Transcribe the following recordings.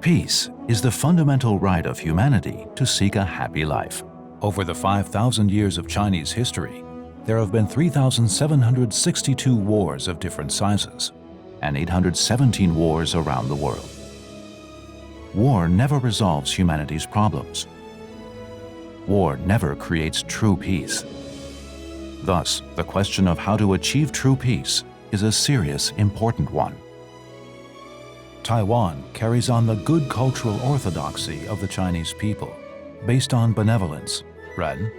Peace is the fundamental right of humanity to seek a happy life. Over the 5,000 years of Chinese history, there have been 3,762 wars of different sizes and 817 wars around the world. War never resolves humanity's problems. War never creates true peace. Thus, the question of how to achieve true peace is a serious, important one. Taiwan carries on the good cultural orthodoxy of the Chinese people, based on benevolence, Ren,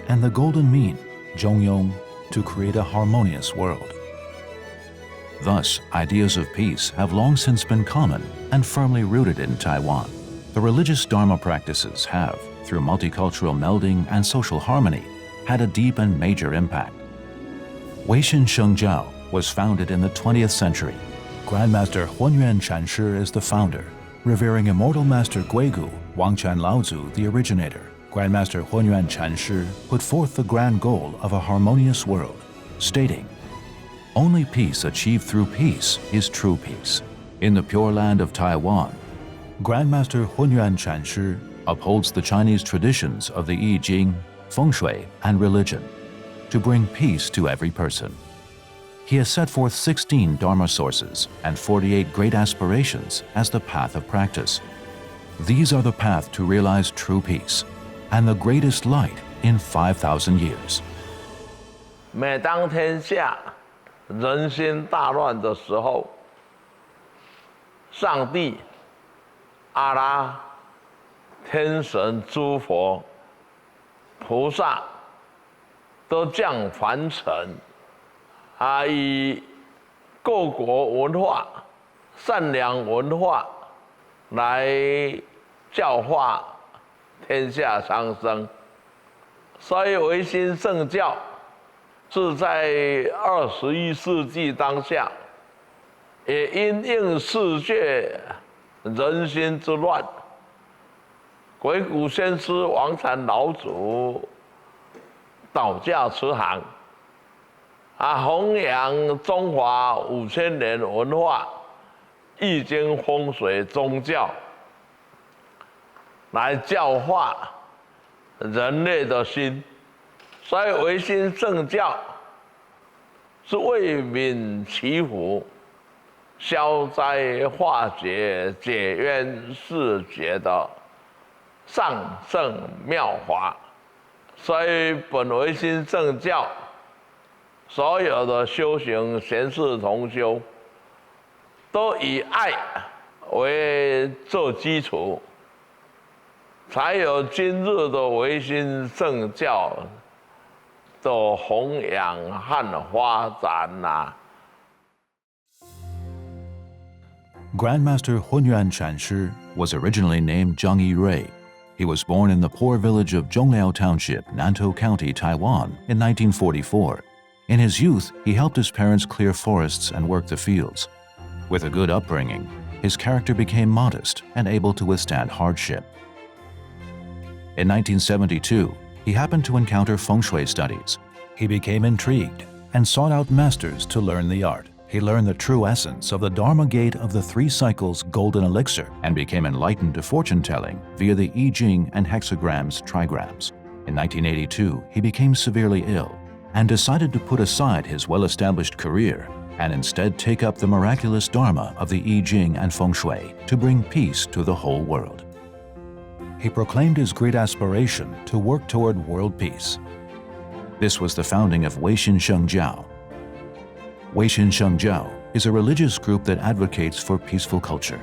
and the golden mean, Zhongyong, to create a harmonious world. Thus, ideas of peace have long since been common and firmly rooted in Taiwan. The religious Dharma practices have, through multicultural melding and social harmony, had a deep and major impact. Weishin Shengjiao was founded in the 20th century. Grandmaster Hunyuan Chanshi is the founder, revering immortal master Guigu, Wangquan Laozu the originator. Grandmaster Hunyuan Chanshi put forth the grand goal of a harmonious world, stating, "Only peace achieved through peace is true peace." In the Pure Land of Taiwan, Grandmaster Hunyuan Chanshi upholds the Chinese traditions of the I Ching, Feng Shui, and religion to bring peace to every person. He has set forth 16 Dharma sources and 48 great aspirations as the path of practice. These are the path to realize true peace and the greatest light in 5,000 years. 每当天下人心大乱的时候，上帝、阿拉、天神、诸佛、菩萨都降凡尘。以各国文化、善良文化来教化天下苍生，所以唯心圣教是在21世纪当下，也因应世界人心之乱，鬼谷先师、王禅老祖导驾慈航。弘扬中华5000年文化、易经风水宗教，来教化人类的心。所以唯心圣教是为民祈福、消灾化解、解冤释结的上圣妙法。所以本唯心圣教所有的修行贤士同修，都以爱为做基础，才有今日的唯心圣教的弘扬和发展呐。Grandmaster Hunyuan Chanshi was originally named Zhang Yirui. He was born in the poor village of Zhongliao Township, Nantou County, Taiwan, in 1944. In his youth, he helped his parents clear forests and work the fields. With a good upbringing, his character became modest and able to withstand hardship. In 1972, he happened to encounter feng shui studies. He became intrigued and sought out masters to learn the art. He learned the true essence of the Dharma gate of the 3 cycles golden elixir and became enlightened to fortune-telling via the I Ching and hexagrams trigrams. In 1982, he became severely ill and decided to put aside his well-established career and instead take up the miraculous Dharma of the I Ching and Feng Shui to bring peace to the whole world. He proclaimed his great aspiration to work toward world peace. This was the founding of Weishin Shengjiao. Weishin Shengjiao is a religious group that advocates for peaceful culture.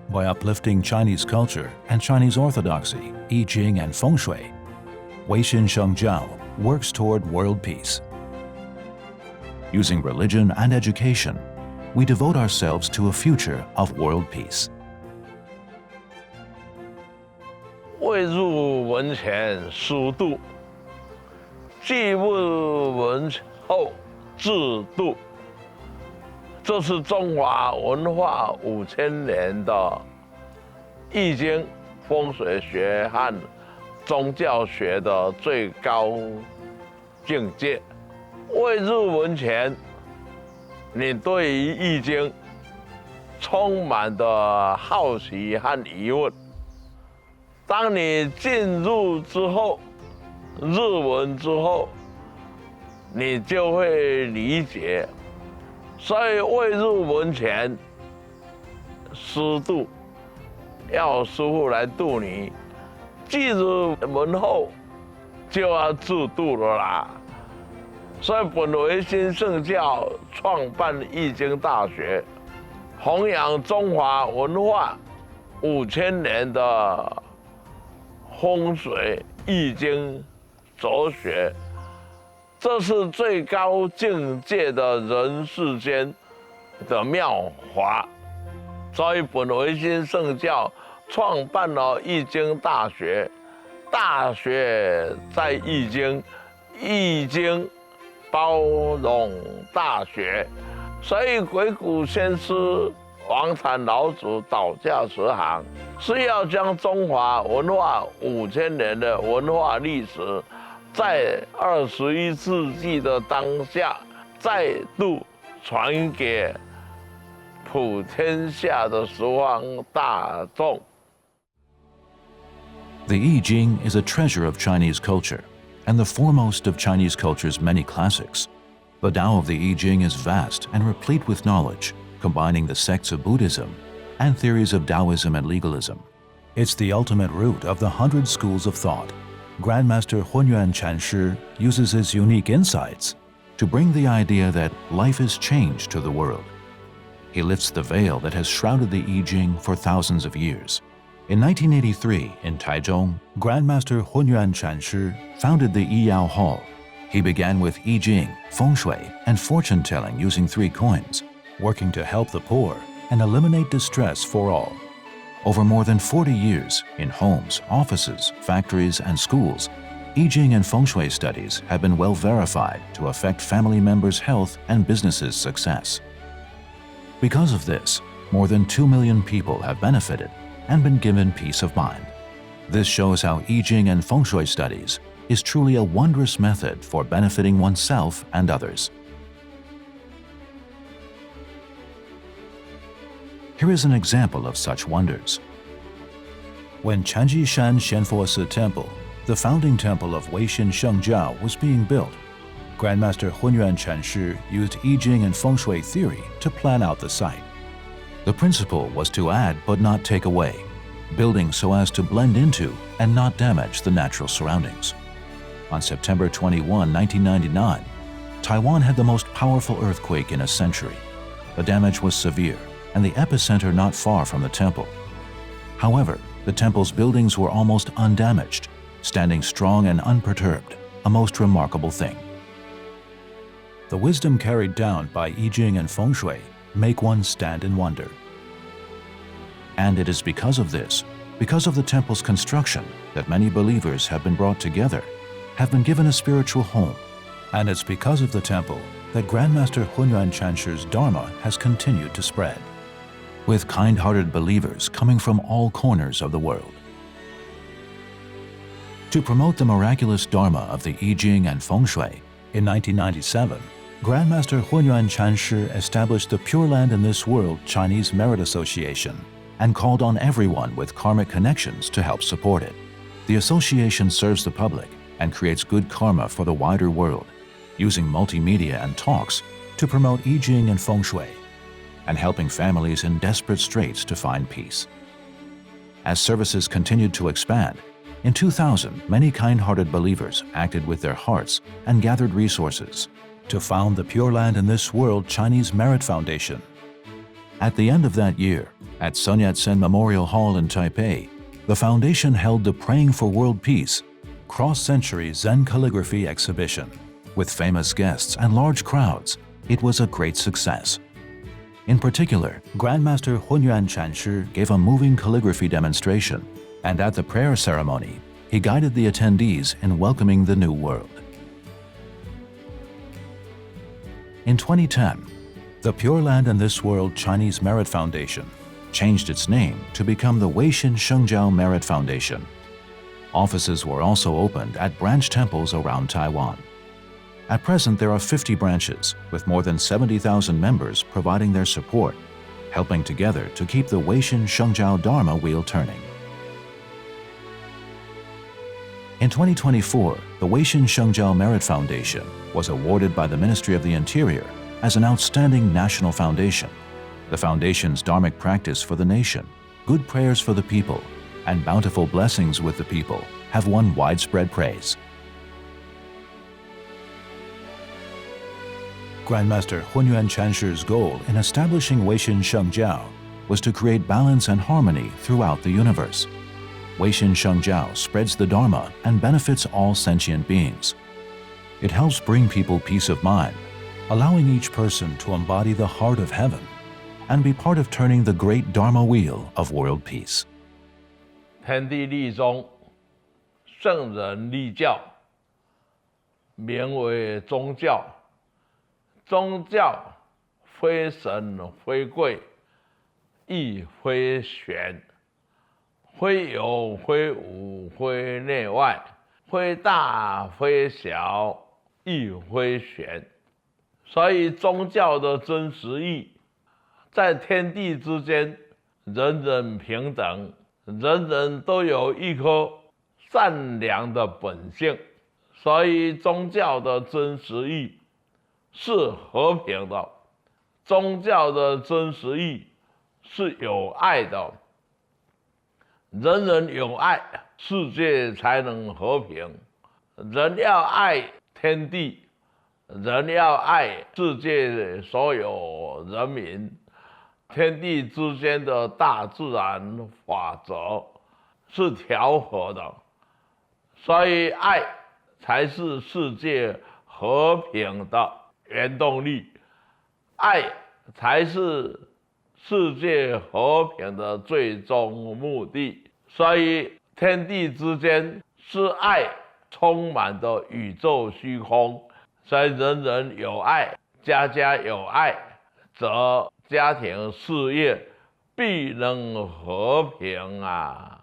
By uplifting Chinese culture and Chinese orthodoxy, I Ching and Feng Shui, Weishin Shengjiao works toward world peace. Using religion and education, we devote ourselves to a future of world peace. 未入文前疏度，既入文后制度。这是中华文化5000年的易经、风水学和宗教学的最高境界。未入文前，你对于易经充满的好奇和疑问。当你进入之后，日文之后，你就会理解。所以未入门前，师度，要师傅来度你；进入门后，就要自度了啦。所以本维新圣教创办易经大学，弘扬中华文化5000年的风水易经哲学，这是最高境界的人世间的妙法。所以本维新圣教创办了易经大学，大学在易经，易经包容大学。所以鬼谷先师、王禅老祖导驾十行，是要将中华文化5000年的文化历史，在21世纪的当下，再度传给普天下的十方大众。The I Ching is a treasure of Chinese culture and the foremost of Chinese culture's many classics. The Tao of the I Ching is vast and replete with knowledge, combining the sects of Buddhism and theories of Taoism and legalism. It's the ultimate root of the 100 schools of thought. Grandmaster Hunyuan Chanshi uses his unique insights to bring the idea that life is changed to the world. He lifts the veil that has shrouded the I Ching for thousands of years. In 1983, in Taichung, Grandmaster Hunyuan Chanshi founded the Yiyao Hall. He began with I Ching, Feng Shui, and fortune-telling using 3 coins, working to help the poor and eliminate distress for all. Over more than 40 years, in homes, offices, factories, and schools, I Ching and Feng Shui studies have been well verified to affect family members' health and businesses' success. Because of this, more than 2 million people have benefited and been given peace of mind. This shows how I Ching and Feng Shui studies is truly a wondrous method for benefiting oneself and others. Here is an example of such wonders. When Chanshi Shan Xianfo Temple, the founding temple of Weixin Shengjiao, was being built, Grandmaster Hunyuan Chanshi used I Ching and Feng Shui theory to plan out the site. The principle was to add but not take away, building so as to blend into and not damage the natural surroundings. On September 21, 1999, Taiwan had the most powerful earthquake in a century. The damage was severe, and the epicenter not far from the temple. However, the temple's buildings were almost undamaged, standing strong and unperturbed, a most remarkable thing. The wisdom carried down by I Ching and Feng Shui make one stand in wonder. And it is because of this, because of the temple's construction, that many believers have been brought together, have been given a spiritual home. And it's because of the temple that Grandmaster Hunyuan Chanshi's Dharma has continued to spread, with kind-hearted believers coming from all corners of the world. To promote the miraculous Dharma of the I Ching and Feng Shui, in 1997, Grandmaster Hunyuan Chanshi established the Pure Land in This World Chinese Merit Association and called on everyone with karmic connections to help support it. The association serves the public and creates good karma for the wider world, using multimedia and talks to promote I Ching and Feng Shui, and helping families in desperate straits to find peace. As services continued to expand, in 2000, many kind-hearted believers acted with their hearts and gathered resources to found the Pure Land in This World Chinese Merit Foundation. At the end of that year, at Sun Yat-sen Memorial Hall in Taipei, the foundation held the Praying for World Peace cross-century Zen calligraphy exhibition. With famous guests and large crowds, it was a great success. In particular, Grandmaster Hunyuan Chanshi gave a moving calligraphy demonstration, and at the prayer ceremony, he guided the attendees in welcoming the new world. In 2010, the Pure Land in This World Chinese Merit Foundation changed its name to become the Weixin Shengjiao Merit Foundation. Offices were also opened at branch temples around Taiwan. At present, there are 50 branches, with more than 70,000 members providing their support, helping together to keep the Weishin Shengjiao Dharma wheel turning. In 2024, the Weishin Shengjiao Merit Foundation was awarded by the Ministry of the Interior as an outstanding national foundation. The foundation's dharmic practice for the nation, good prayers for the people, and bountiful blessings with the people have won widespread praise. Grandmaster Hunyuan Chanshi's goal in establishing Weishin Shengjiao was to create balance and harmony throughout the universe. Weishin Shengjiao spreads the Dharma and benefits all sentient beings. It helps bring people peace of mind, allowing each person to embody the heart of heaven and be part of turning the great Dharma wheel of world peace. 天地立宗，圣人立教，名为宗教。宗教非神非贵，亦非玄，非有非无，非内外，非大非小，亦非玄。所以宗教的真实义，在天地之间，人人平等，人人都有一颗善良的本性。所以宗教的真实义是和平的，宗教的真实义是有爱的。人人有爱，世界才能和平。人要爱天地，人要爱世界所有人民。天地之间的大自然法则是调和的，所以爱才是世界和平的原动力，爱才是世界和平的最终目的。所以天地之间是爱充满的宇宙虚空，所以人人有爱，家家有爱，则家庭事业必能和平啊。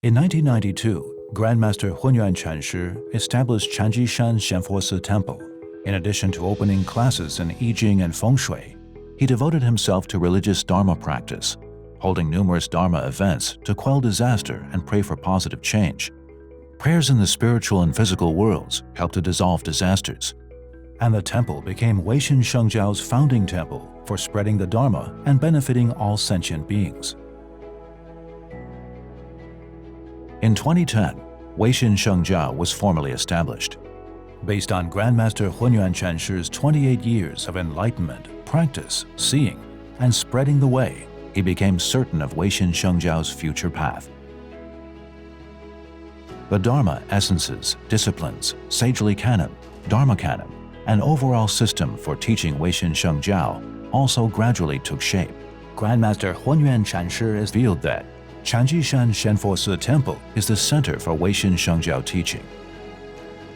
In 1992, Grandmaster Hunyuan Chanshi established Chanjishan Shenfosi Temple. In addition to opening classes in I Ching and Feng Shui, he devoted himself to religious Dharma practice, holding numerous Dharma events to quell disaster and pray for positive change. Prayers in the spiritual and physical worlds helped to dissolve disasters, and the temple became Weishin Shengjiao's founding temple for spreading the Dharma and benefiting all sentient beings. In 2010, Weishin Shengjiao was formally established. Based on Grandmaster Hunyuan Chanshi's 28 years of enlightenment, practice, seeing, and spreading the way, he became certain of Weishin Shengjiao's future path. The Dharma essences, disciplines, sagely canon, Dharma canon, and overall system for teaching Weishin Shengjiao also gradually took shape. Grandmaster Hunyuan Chanshi revealed that Chanjishan Shenfosi Temple is the center for Weishin Shengjiao teaching.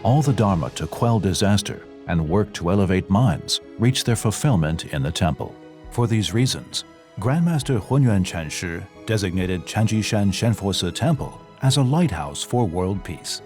All the Dharma to quell disaster and work to elevate minds reach their fulfillment in the temple. For these reasons, Grandmaster Hunyuan Chanshi designated Chanjishan Shenfosi Temple as a lighthouse for world peace.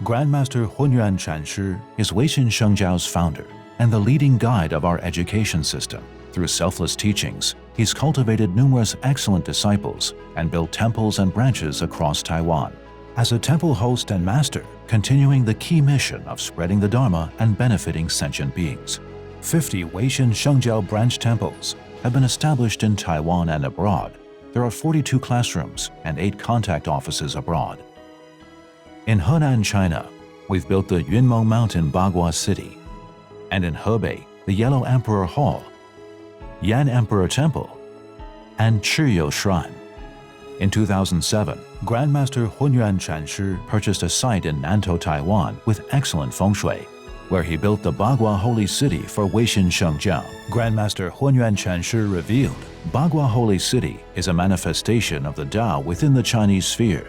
Grandmaster Hunyuan Chanshi is Weishin Shengjiao's founder and the leading guide of our education system. Through selfless teachings, he's cultivated numerous excellent disciples and built temples and branches across Taiwan. As a temple host and master, continuing the key mission of spreading the Dharma and benefiting sentient beings. 50 Weishin Shengjiao branch temples have been established in Taiwan and abroad. There are 42 classrooms and 8 contact offices abroad. In Henan, China, we've built the Yunmeng Mountain Bagua City, and in Hebei, the Yellow Emperor Hall, Yan Emperor Temple, and Chiyou Shrine. In 2007, Grandmaster Hunyuan Chanshi purchased a site in Nantou, Taiwan with excellent feng shui, where he built the Bagua Holy City for Weishin Shengjiao. Grandmaster Hunyuan Chanshi revealed, Bagua Holy City is a manifestation of the Tao within the Chinese sphere.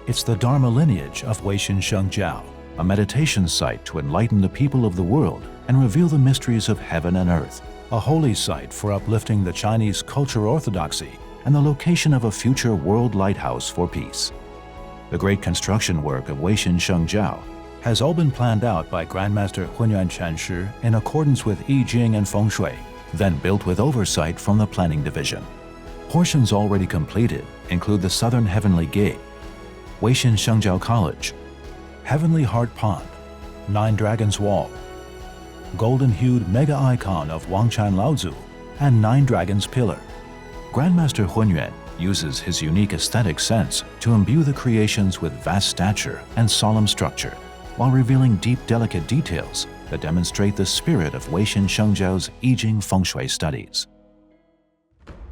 It's the Dharma lineage of Weishin Shengjiao, a meditation site to enlighten the people of the world and reveal the mysteries of heaven and earth, a holy site for uplifting the Chinese culture orthodoxy, and the location of a future world lighthouse for peace. The great construction work of Weishin Shengjiao has all been planned out by Grandmaster Hunyuan Chanshi in accordance with I Ching and Feng Shui, then built with oversight from the Planning Division. Portions already completed include the Southern Heavenly Gate, Weishin Shengjiao College, Heavenly Heart Pond, Nine Dragons Wall, golden-hued mega icon of Wangchan Laozu, and Nine Dragons Pillar. Grandmaster Hunyuan uses his unique aesthetic sense to imbue the creations with vast stature and solemn structure, while revealing deep, delicate details that demonstrate the spirit of Weishin Shengjiao's I Ching Feng Shui studies.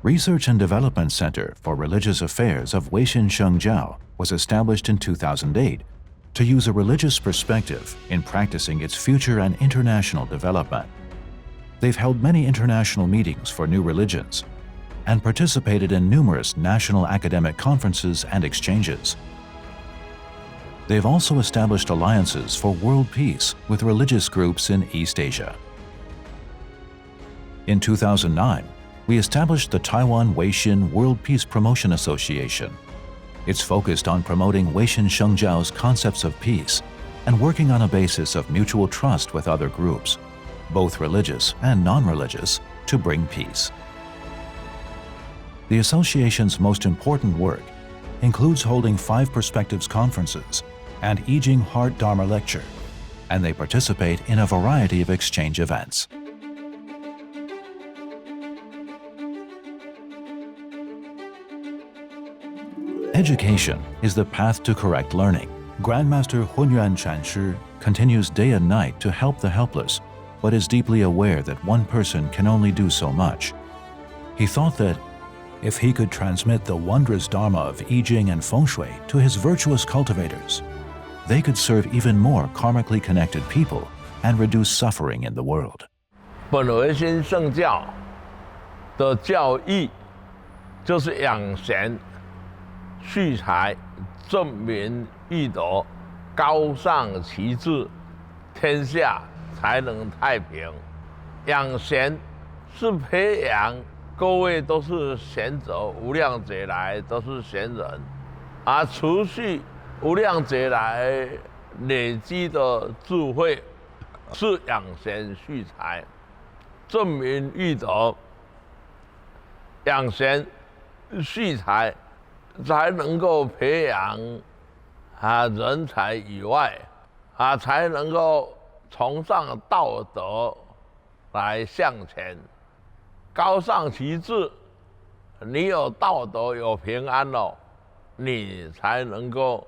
Research and Development Center for Religious Affairs of Weishin Shengjiao was established in 2008 to use a religious perspective in practicing its future and international development. They've held many international meetings for new religions and participated in numerous national academic conferences and exchanges. They've also established alliances for world peace with religious groups in East Asia. In 2009, we established the Taiwan Weishin World Peace Promotion Association. It's focused on promoting Weishin Shengjiao's concepts of peace and working on a basis of mutual trust with other groups, both religious and non-religious, to bring peace. The association's most important work includes holding 5 Perspectives conferences and I Ching Heart Dharma lecture, and they participate in a variety of exchange events. Education is the path to correct learning. Grandmaster Hunyuan Chanshi continues day and night to help the helpless, but is deeply aware that one person can only do so much. He thought that if he could transmit the wondrous Dharma of I Ching and Feng Shui to his virtuous cultivators, they could serve even more karmically connected people and reduce suffering in the world. 本维新圣教的教义就是养贤、蓄财、正民易德、高尚其志，天下才能太平。养贤是培养各位都是贤者，无量劫来都是贤人，而储蓄无量劫来累积的智慧，是养贤蓄财、正民易德。养贤蓄财，才能够培养人才以外，才能够崇尚道德来向前。高尚其志，你有道德有平安了，你才能够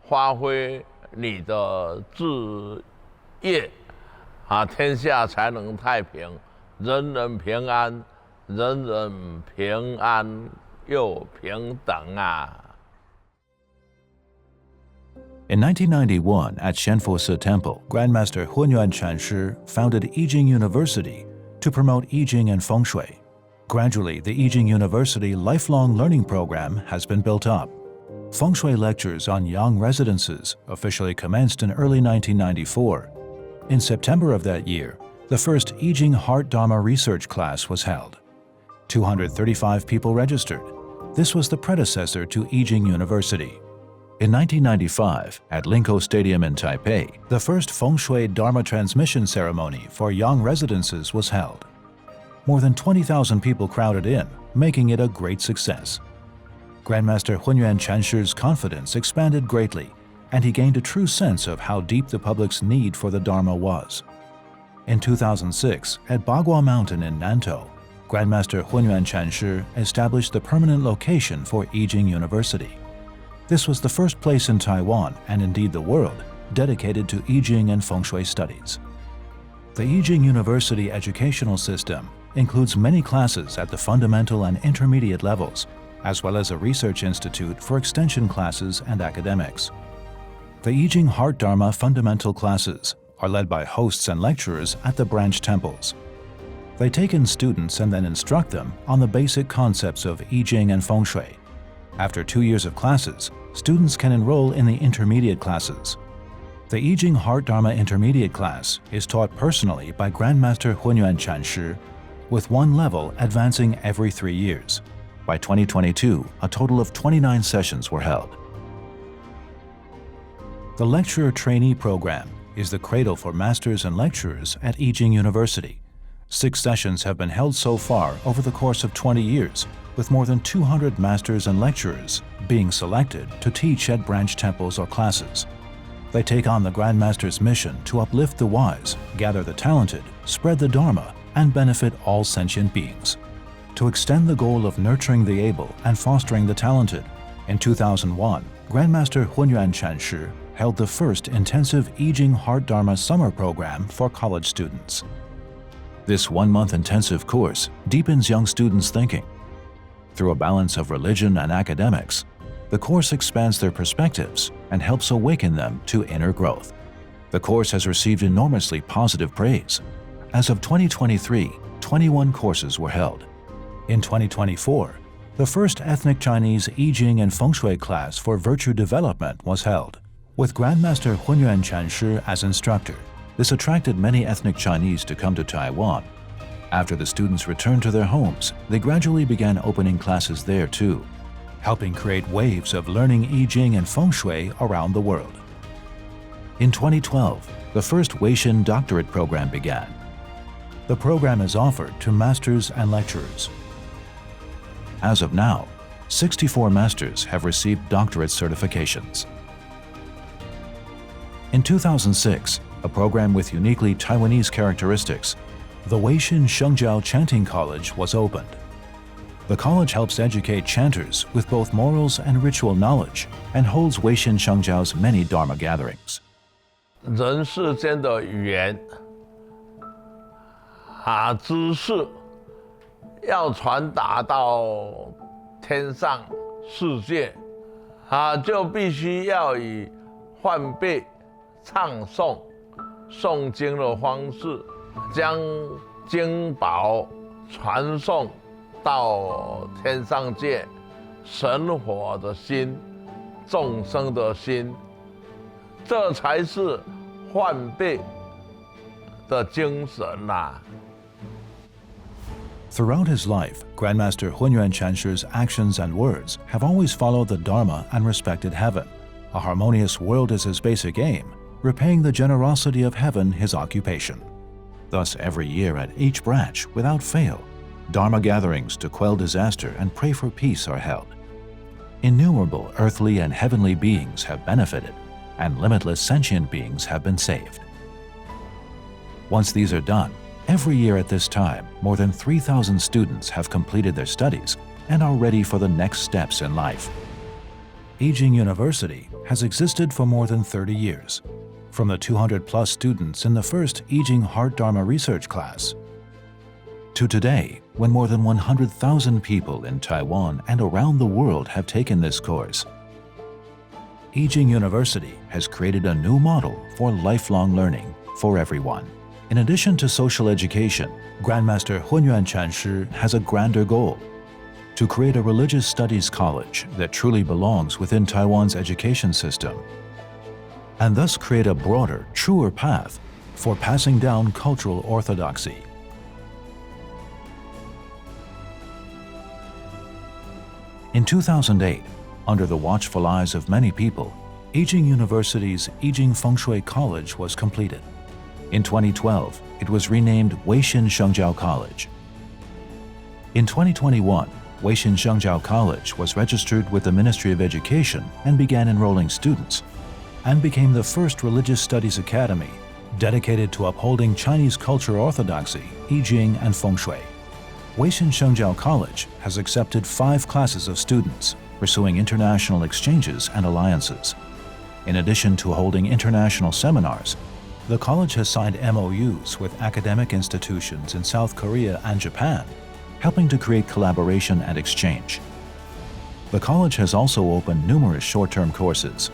发挥你的志业，天下才能太平，人人平安，人人平安又平等啊。In 1991, at Shenfose Temple, Grandmaster Hunyuan Chanshi founded I Ching University to promote I Ching and Feng Shui. Gradually, the I Ching University lifelong learning program has been built up. Feng Shui lectures on young residences officially commenced in early 1994. In September of that year, the first I Ching Heart Dharma research class was held. 235 people registered. This was the predecessor to I Ching University. In 1995, at Linko Stadium in Taipei, the first Feng Shui Dharma transmission ceremony for young residences was held. More than 20,000 people crowded in, making it a great success. Grandmaster Hunyuan Chanshi's confidence expanded greatly, and he gained a true sense of how deep the public's need for the Dharma was. In 2006, at Bagua Mountain in Nantou, Grandmaster Hunyuan Chanshi established the permanent location for I Ching University. This was the first place in Taiwan, and indeed the world, dedicated to I Ching and Feng Shui studies. The I Ching University educational system includes many classes at the fundamental and intermediate levels, as well as a research institute for extension classes and academics. The I Ching Heart Dharma fundamental classes are led by hosts and lecturers at the branch temples. They take in students and then instruct them on the basic concepts of I Ching and Feng Shui. After 2 years of classes, students can enroll in the intermediate classes. The I Ching Heart Dharma intermediate class is taught personally by Grandmaster Hunyuan Chanshi, with one level advancing every 3 years. By 2022, a total of 29 sessions were held. The lecturer trainee program is the cradle for masters and lecturers at I Ching University. 6 sessions have been held so far over the course of 20 years, with more than 200 masters and lecturers being selected to teach at branch temples or classes. They take on the Grand Master's mission to uplift the wise, gather the talented, spread the Dharma, and benefit all sentient beings. To extend the goal of nurturing the able and fostering the talented, in 2001, Grandmaster Hunyuan Chanshi held the first intensive I Ching Heart Dharma summer program for college students. This 1-month intensive course deepens young students' thinking. Through a balance of religion and academics, the course expands their perspectives and helps awaken them to inner growth. The course has received enormously positive praise. As of 2023, 21 courses were held. In 2024, the first ethnic Chinese I Ching and Feng Shui class for virtue development was held. With Grandmaster Hunyuan Chanshi as instructor, this attracted many ethnic Chinese to come to Taiwan. After the students returned to their homes, they gradually began opening classes there too, helping create waves of learning I Ching and Feng Shui around the world. In 2012, the first Weishin doctorate program began. The program is offered to masters and lecturers. As of now, 64 masters have received doctorate certifications. In 2006, a program with uniquely Taiwanese characteristics, the Weishin Shengjiao Chanting College was opened. The college helps educate chanters with both morals and ritual knowledge and holds Weishin Shengjiao's many Dharma gatherings. 人世间的语言知识要传达到天上世界就必须要以唤背、唱诵、诵经的方式，将经宝传送到天上界，神佛的心、众生的心，这才是唤背的精神呐。Throughout his life, Grandmaster Hunyuan Chanshi's actions and words have always followed the Dharma and respected heaven. A harmonious world is his basic aim, repaying the generosity of heaven his occupation. Thus, every year at each branch, without fail, Dharma gatherings to quell disaster and pray for peace are held. Innumerable earthly and heavenly beings have benefited, and limitless sentient beings have been saved. Once these are done, every year at this time, more than 3,000 students have completed their studies and are ready for the next steps in life. I Ching University has existed for more than 30 years. From the 200-plus students in the first I Ching Heart Dharma research class, to today, when more than 100,000 people in Taiwan and around the world have taken this course. I Ching University has created a new model for lifelong learning for everyone. In addition to social education, Grandmaster Hunyuan Chanshi has a grander goal: to create a religious studies college that truly belongs within Taiwan's education system, and thus create a broader, truer path for passing down cultural orthodoxy. In 2008, under the watchful eyes of many people, I Ching University's I Ching Feng Shui College was completed. In 2012, it was renamed Weishin Shengjiao College. In 2021, Weishin Shengjiao College was registered with the Ministry of Education and began enrolling students, and became the first religious studies academy dedicated to upholding Chinese culture orthodoxy, I Ching, and Feng Shui. Weishin Shengjiao College has accepted 5 classes of students pursuing international exchanges and alliances. In addition to holding international seminars, the college has signed MOUs with academic institutions in South Korea and Japan, helping to create collaboration and exchange. The college has also opened numerous short-term courses: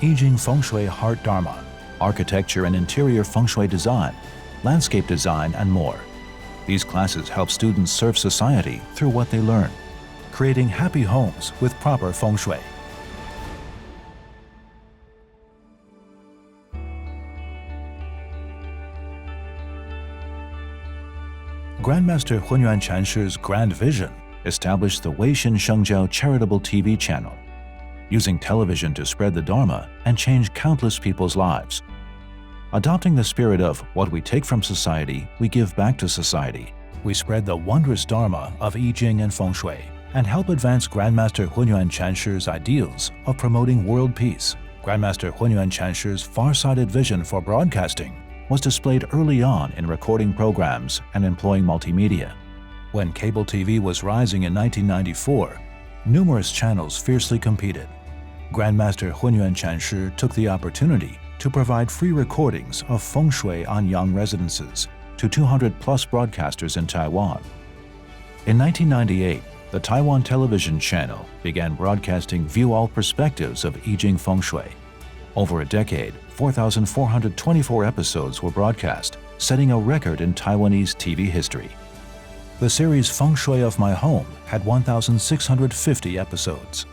I Ching Feng Shui Heart Dharma, Architecture and Interior Feng Shui Design, Landscape Design, and more. These classes help students serve society through what they learn, creating happy homes with proper feng shui. Grandmaster Hunyuan Chanshi's grand vision established the Weishin Shengjiao charitable TV channel, using television to spread the Dharma and change countless people's lives. Adopting the spirit of what we take from society, we give back to society. We spread the wondrous Dharma of I Ching and Feng Shui and help advance Grandmaster Hunyuan Chanshir's ideals of promoting world peace. Grandmaster Hunyuan Chanshir's far-sighted vision for broadcasting was displayed early on in recording programs and employing multimedia. When cable TV was rising in 1994, numerous channels fiercely competed. Grandmaster Hunyuan Chanshi took the opportunity to provide free recordings of feng shui on young residences to 200-plus broadcasters in Taiwan. In 1998, the Taiwan television channel began broadcasting View All Perspectives of I Ching Feng Shui. Over a decade, 4,424 episodes were broadcast, setting a record in Taiwanese TV history. The series Feng Shui of My Home had 1,650 episodes.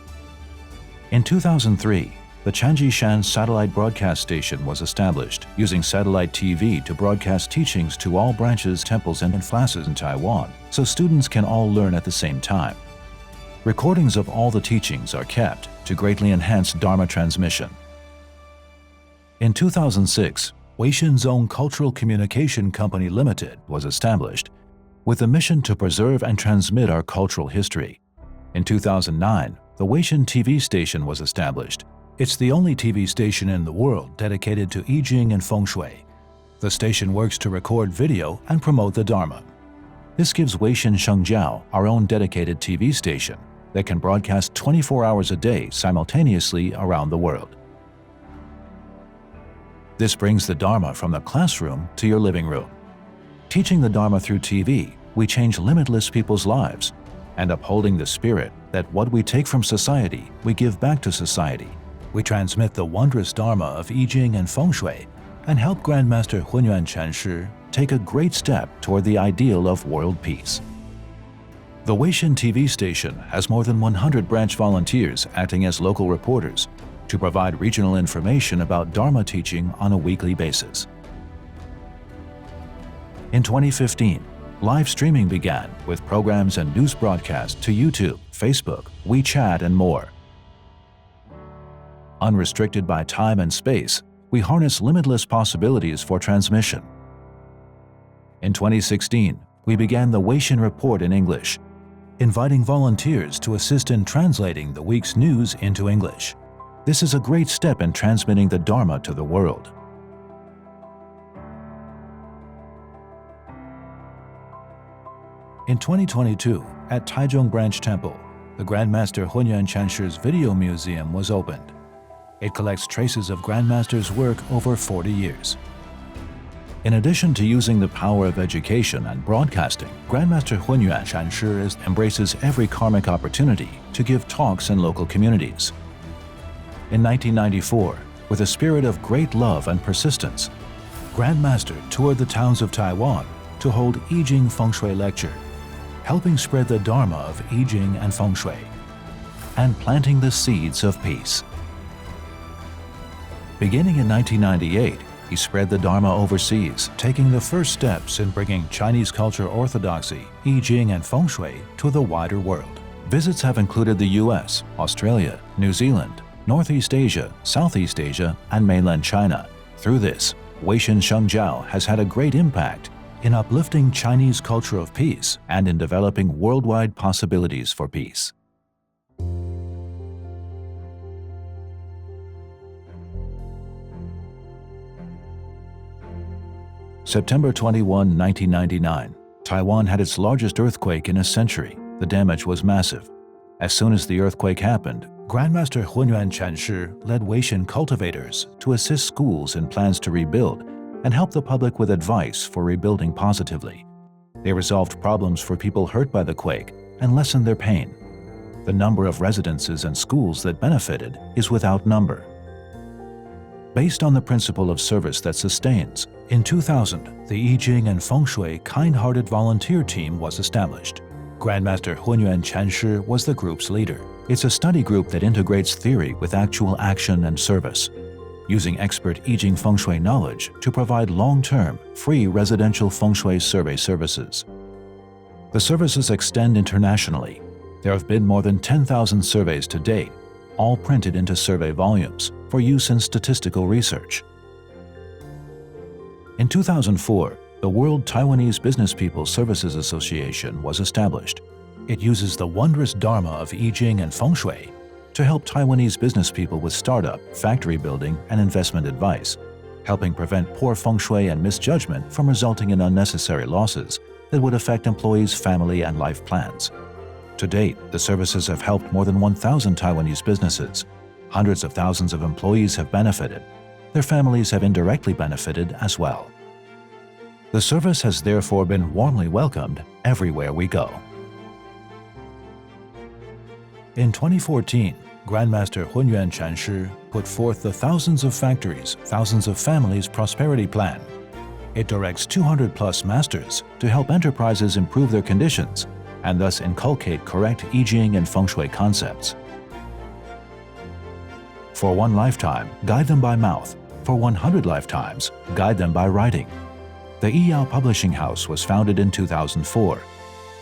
In 2003, the Chanshi satellite broadcast station was established, using satellite TV to broadcast teachings to all branches, temples, and classes in Taiwan, so students can all learn at the same time. Recordings of all the teachings are kept to greatly enhance Dharma transmission. In 2006, Weishan Zong Cultural Communication Company Limited was established, with the mission to preserve and transmit our cultural history. In 2009, the Weishan TV station was established. It's the only TV station in the world dedicated to I Ching and Feng Shui. The station works to record video and promote the Dharma. This gives Weishan Shengjiao our own dedicated TV station that can broadcast 24 hours a day simultaneously around the world. This brings the Dharma from the classroom to your living room. Teaching the Dharma through TV, we change limitless people's lives, and upholding the spirit that what we take from society, we give back to society. We transmit the wondrous Dharma of I Ching and Feng Shui and help Grandmaster Hunyuan Chanshi take a great step toward the ideal of world peace. The Weishan TV station has more than 100 branch volunteers acting as local reporters to provide regional information about Dharma teaching on a weekly basis. In 2015, live streaming began with programs and news broadcasts to YouTube, Facebook, WeChat, and more. Unrestricted by time and space, we harness limitless possibilities for transmission. In 2016, we began the Weishan Report in English, inviting volunteers to assist in translating the week's news into English. This is a great step in transmitting the Dharma to the world. In 2022, at Taichung Branch Temple, the Grandmaster Hunyuan Chanshi's Video Museum was opened. It collects traces of Grandmaster's work over 40 years. In addition to using the power of education and broadcasting, Grandmaster Hunyuan Chanshi embraces every karmic opportunity to give talks in local communities. In 1994, with a spirit of great love and persistence, Grandmaster toured the towns of Taiwan to hold I Ching Feng Shui lecture, helping spread the Dharma of I Ching and Feng Shui, and planting the seeds of peace. Beginning in 1998, he spread the Dharma overseas, taking the first steps in bringing Chinese culture orthodoxy, I Ching and Feng Shui to the wider world. Visits have included the US, Australia, New Zealand, Northeast Asia, Southeast Asia, and mainland China. Through this, Weishan Shengjiao has had a great impact in uplifting Chinese culture of peace and in developing worldwide possibilities for peace. September 21, 1999, Taiwan had its largest earthquake in a century. The damage was massive. As soon as the earthquake happened, Grandmaster Hunyuan Chanshi led Weishan cultivators to assist schools in plans to rebuild and help the public with advice for rebuilding positively. They resolved problems for people hurt by the quake and lessened their pain. The number of residences and schools that benefited is without number. Based on the principle of service that sustains, in 2000, the I Ching and Feng Shui Kind-Hearted Volunteer Team was established. Grandmaster Hunyuan Chanshi was the group's leader. It's a study group that integrates theory with actual action and service, using expert I Ching Feng Shui knowledge to provide long-term, free residential Feng Shui survey services. The services extend internationally. There have been more than 10,000 surveys to date, all printed into survey volumes for use in statistical research. In 2004, the World Taiwanese Business People Services Association was established. It uses the wondrous dharma of I Ching and Feng Shui to help Taiwanese business people with startup, factory building, and investment advice, helping prevent poor feng shui and misjudgment from resulting in unnecessary losses that would affect employees' family and life plans. To date, the services have helped more than 1,000 Taiwanese businesses. Hundreds of thousands of employees have benefited. Their families have indirectly benefited as well. The service has therefore been warmly welcomed everywhere we go. In 2014, Grandmaster Hunyuan Chanshi put forth the Thousands of Factories, Thousands of Families Prosperity Plan. It directs 200-plus masters to help enterprises improve their conditions and thus inculcate correct I Ching and Feng Shui concepts. For one lifetime, guide them by mouth. For 100 lifetimes, guide them by writing. The Yiyao Publishing House was founded in 2004.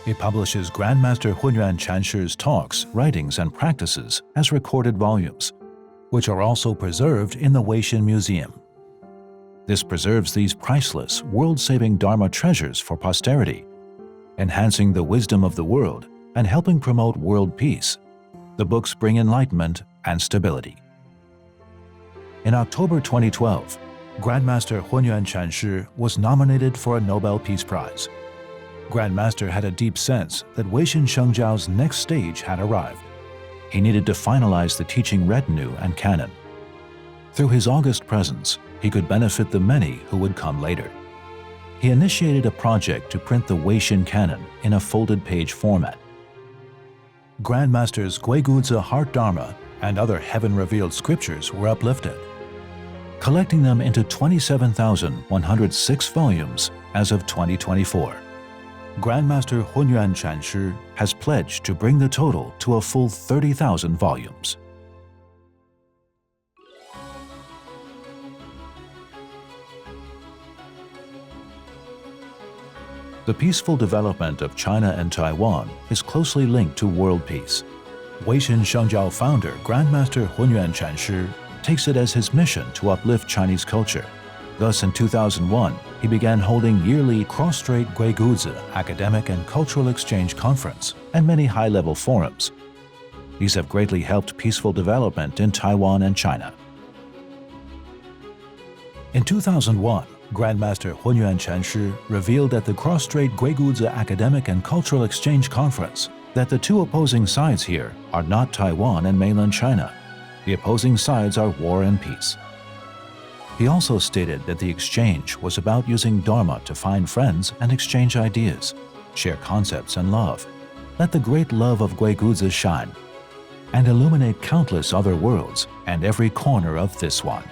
It publishes Grandmaster Hunyuan Chanshi's talks, writings, and practices as recorded volumes, which are also preserved in the Weishin Museum. This preserves these priceless, world-saving Dharma treasures for posterity, enhancing the wisdom of the world and helping promote world peace. The books bring enlightenment and stability. In October 2012, Grandmaster Hunyuan Chanshi was nominated for a Nobel Peace Prize. Grandmaster had a deep sense that Weishin Shengjiao's next stage had arrived. He needed to finalize the teaching retinue and canon. Through his august presence, he could benefit the many who would come later. He initiated a project to print the Weishin canon in a folded page format. Grandmaster's Guiguzi Heart Dharma and other heaven-revealed scriptures were uplifted, collecting them into 27,106 volumes as of 2024. Grandmaster Hunyuan Chanshi has pledged to bring the total to a full 30,000 volumes. The peaceful development of China and Taiwan is closely linked to world peace. Weishin Shengjiao founder Grandmaster Hunyuan Chanshi takes it as his mission to uplift Chinese culture. Thus, in 2001, he began holding yearly cross-strait Guiguzi academic and cultural exchange conference and many high-level forums. These have greatly helped peaceful development in Taiwan and China. In 2001, Grandmaster Hunyuan Chanshi revealed at the cross-strait Guiguzi academic and cultural exchange conference that the two opposing sides here are not Taiwan and mainland China. The opposing sides are war and peace. He also stated that the exchange was about using Dharma to find friends and exchange ideas, share concepts and love. Let the great love of Guiguzi shine and illuminate countless other worlds and every corner of this one.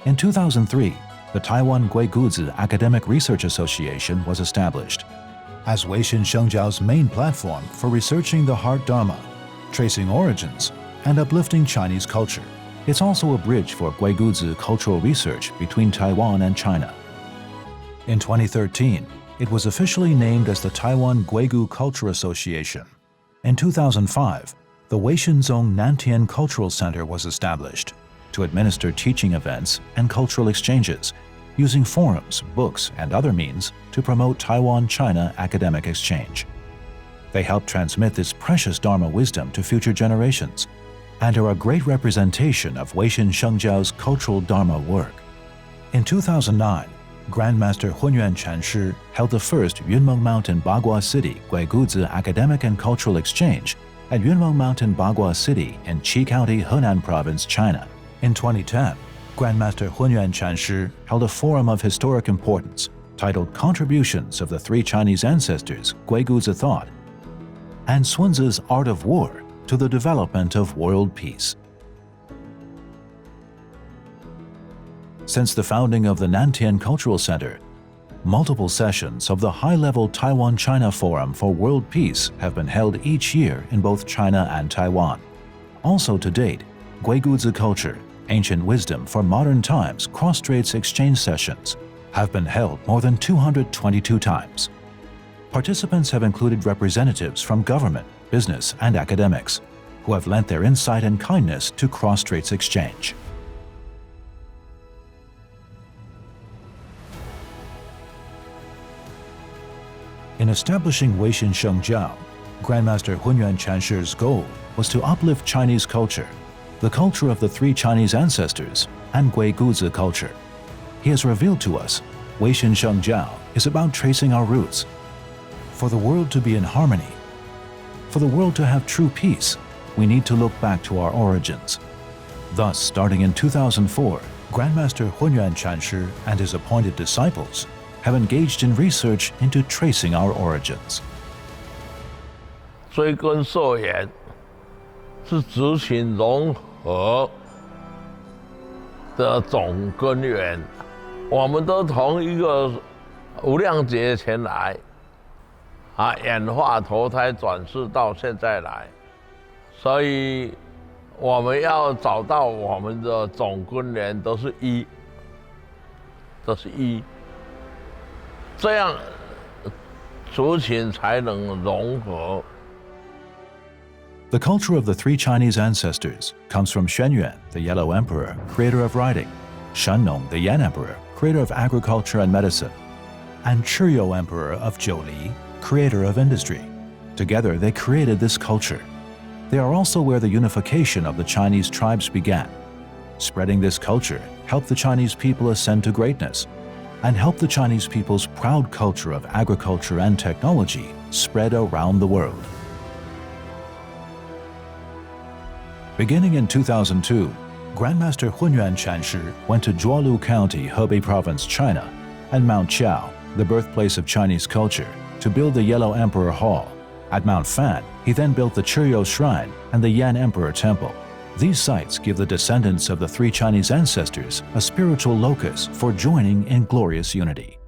In 2003, the Taiwan Guiguzi Academic Research Association was established as Weishin Shengjiao's main platform for researching the heart Dharma, tracing origins, and uplifting Chinese culture. It's also a bridge for Guiguzi cultural research between Taiwan and China. In 2013, it was officially named as the Taiwan Guigu Culture Association. In 2005, the Weishinzong Nantian Cultural Center was established to administer teaching events and cultural exchanges, using forums, books, and other means to promote Taiwan-China academic exchange. They help transmit this precious Dharma wisdom to future generations and are a great representation of Weishin Shengjiao's cultural Dharma work. In 2009, Grandmaster Hunyuan Chanshi held the first Yunmeng Mountain Bagua City Guiguzi Academic and Cultural Exchange at Yunmeng Mountain Bagua City in Qi County, Henan Province, China. In 2010, Grandmaster Hunyuan Chanshi held a forum of historic importance titled Contributions of the Three Chinese Ancestors, Guiguzi Thought, and Sunzi's Art of War to the development of world peace. Since the founding of the Nantian Cultural Center, multiple sessions of the high-level Taiwan-China Forum for World Peace have been held each year in both China and Taiwan. Also to date, Guiguzi Culture, Ancient Wisdom for Modern Times cross-straits exchange sessions have been held more than 222 times. Participants have included representatives from government, business, and academics who have lent their insight and kindness to cross-straits exchange. In establishing Weishin Shengjiao, Grandmaster Hunyuan Chanshi's goal was to uplift Chinese culture, the culture of the three Chinese ancestors, and Guiguzi culture. He has revealed to us, Weishin Shengjiao is about tracing our roots. For the world to be in harmony, for the world to have true peace, we need to look back to our origins. Thus, starting in 2004, Grandmaster Hunyuan Chanshi and his appointed disciples have engaged in research into tracing our origins. 追根溯源是执行融合的总根源。我们都从一个无量劫前来，演化投胎转世到现在来，所以我们要找到我们的总根源都是一，这样族群才能融合。The culture of the three Chinese ancestors comes from Hunyuan, the Yellow Emperor, creator of writing, Shennong, the Yan Emperor, creator of agriculture and medicine, and Chiyou Emperor of Zhouli, creator of industry. Together they created this culture. They are also where the unification of the Chinese tribes began. Spreading this culture helped the Chinese people ascend to greatness, and helped the Chinese people's proud culture of agriculture and technology spread around the world. Beginning in 2002, Grandmaster Hunyuan Chanshi went to Zhuolu County, Hebei Province, China, and Mount Qiao, the birthplace of Chinese culture, to build the Yellow Emperor Hall. At Mount Fan, he then built the Chiyou Shrine and the Yan Emperor Temple. These sites give the descendants of the three Chinese ancestors a spiritual locus for joining in glorious unity.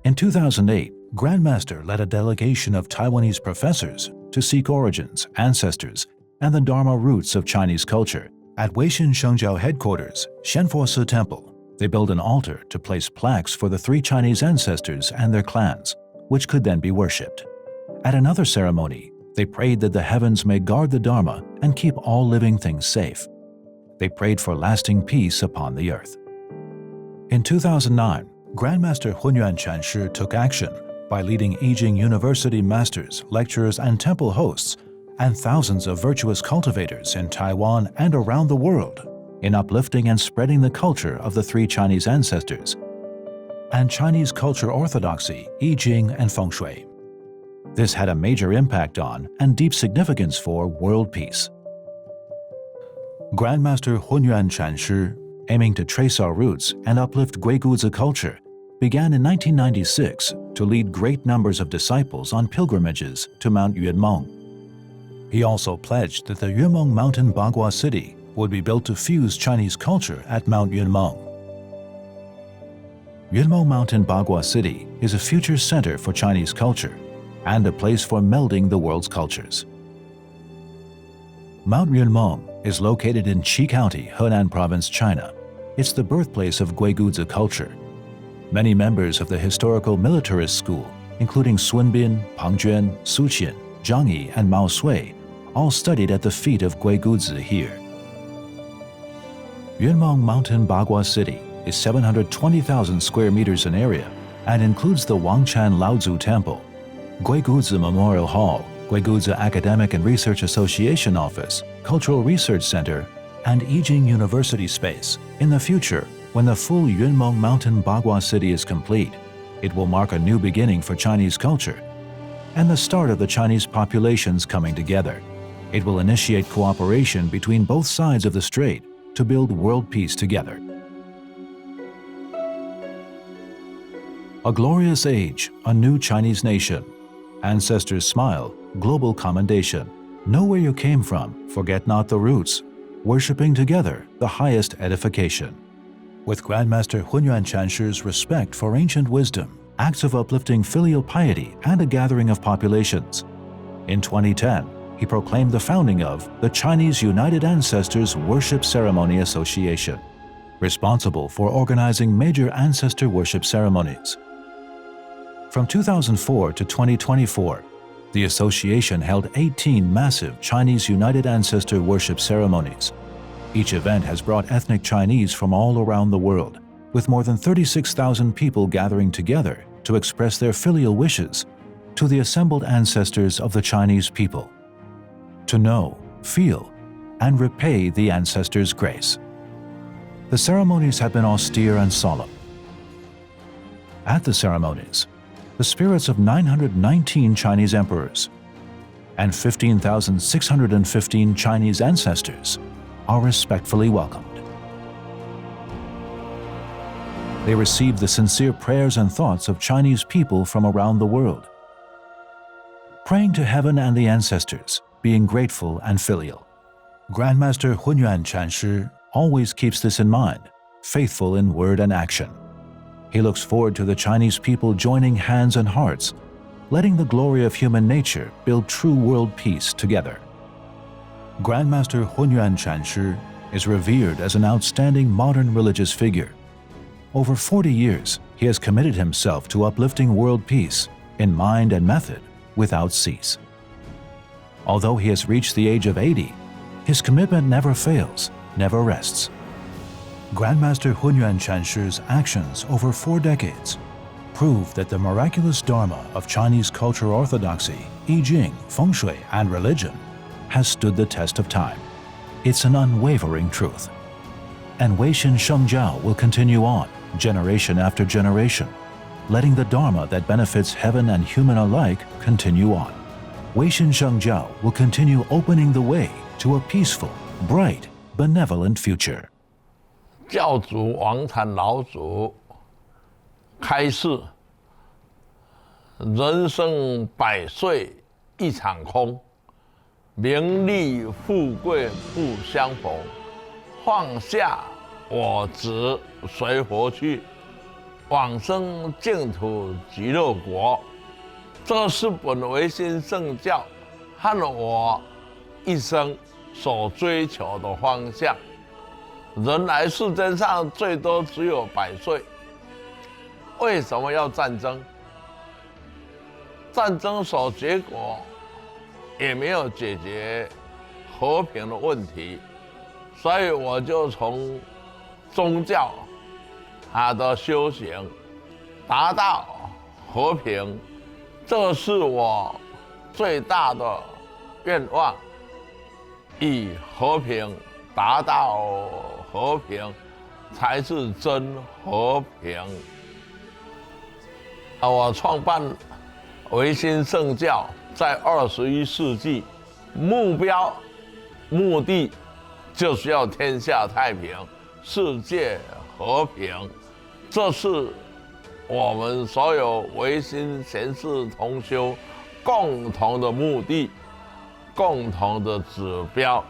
In 2008, Grandmaster led a delegation of Taiwanese professors to seek origins, ancestors, and the Dharma roots of Chinese culture. At Weishin Shengjiao headquarters, Shenfosi Temple, they built an altar to place plaques for the three Chinese ancestors and their clans, which could then be worshipped. At another ceremony, they prayed that the heavens may guard the Dharma and keep all living things safe. They prayed for lasting peace upon the earth. In 2009, Grandmaster Hunyuan Chanshi took action by leading Yijing University masters, lecturers, and temple hosts, and thousands of virtuous cultivators in Taiwan and around the world in uplifting and spreading the culture of the three Chinese ancestors and Chinese culture orthodoxy, I Ching, and Feng Shui. This had a major impact on and deep significance for world peace. Grandmaster Hunyuan Chanshi, aiming to trace our roots and uplift Guiguzi culture, began in 1996 to lead great numbers of disciples on pilgrimages to Mount Yunmeng. He also pledged that the Yunmeng Mountain Bagua City would be built to fuse Chinese culture at Mount Yunmeng. Yunmeng Mountain Bagua City is a future center for Chinese culture and a place for melding the world's cultures. Mount Yunmeng is located in Qi County, Henan Province, China. It's the birthplace of Guiguzi culture. Many members of the historical militarist school, including Sun Bin, Pang Juan, Su Qin, Zhang Yi, and Mao Sui, all studied at the feet of Guiguzi here. Yunmeng Mountain Bagua City is 720,000 square meters in area and includes the Wangchan Laozu Temple, Guiguzi Memorial Hall, Guiguzi Academic and Research Association Office, Cultural Research Center, and Yijing University space. In the future, when the full Yunmeng Mountain Bagua City is complete, it will mark a new beginning for Chinese culture and the start of the Chinese populations coming together. It will initiate cooperation between both sides of the strait to build world peace together. A glorious age, a new Chinese nation. Ancestors smile, global commendation. Know where you came from, forget not the roots. Worshipping together, the highest edification. With Grandmaster Hunyuan Chanshi's respect for ancient wisdom, acts of uplifting filial piety, and a gathering of populations. In 2010, he proclaimed the founding of the Chinese United Ancestors Worship Ceremony Association, responsible for organizing major ancestor worship ceremonies. From 2004 to 2024, the association held 18 massive Chinese United Ancestor worship ceremonies. Each event has brought ethnic Chinese from all around the world, with more than 36,000 people gathering together to express their filial wishes, to the assembled ancestors of the Chinese people, to know, feel, and repay the ancestors' grace. The ceremonies have been austere and solemn. At the ceremonies, the spirits of 919 Chinese emperors and 15,615 Chinese ancestors are respectfully welcomed. They receive the sincere prayers and thoughts of Chinese people from around the world, praying to heaven and the ancestors, being grateful and filial. Grandmaster Hunyuan Chanshi always keeps this in mind, faithful in word and action. He looks forward to the Chinese people joining hands and hearts, letting the glory of human nature build true world peace together. Grandmaster Hunyuan Chanshi is revered as an outstanding modern religious figure. Over 40 years, he has committed himself to uplifting world peace in mind and method without cease. Although he has reached the age of 80, his commitment never fails, never rests. Grandmaster Hunyuan Chanshi's actions over 4 decades prove that the miraculous dharma of Chinese cultural orthodoxy, I Ching, Feng Shui, and religion has stood the test of time. It's an unwavering truth. And Weishin Shengjiao will continue on, generation after generation, letting the dharma that benefits heaven and human alike continue on. Weishin Shengjiao will continue opening the way to a peaceful, bright, benevolent future. 教主王禅老祖开示：人生百岁一场空，名利富贵不相逢。放下我执随佛去，往生净土极乐国。这是本唯心圣教和我一生所追求的方向。人来世间上最多只有100岁，为什么要战争？战争所结果也没有解决和平的问题，所以我就从宗教的修行达到和平，这是我最大的愿望。以和平达到和平，才是真和平。我创办唯心圣教，在21世纪，目的就是要天下太平，世界和平。这是我们所有唯心贤士同修共同的目的，共同的指标。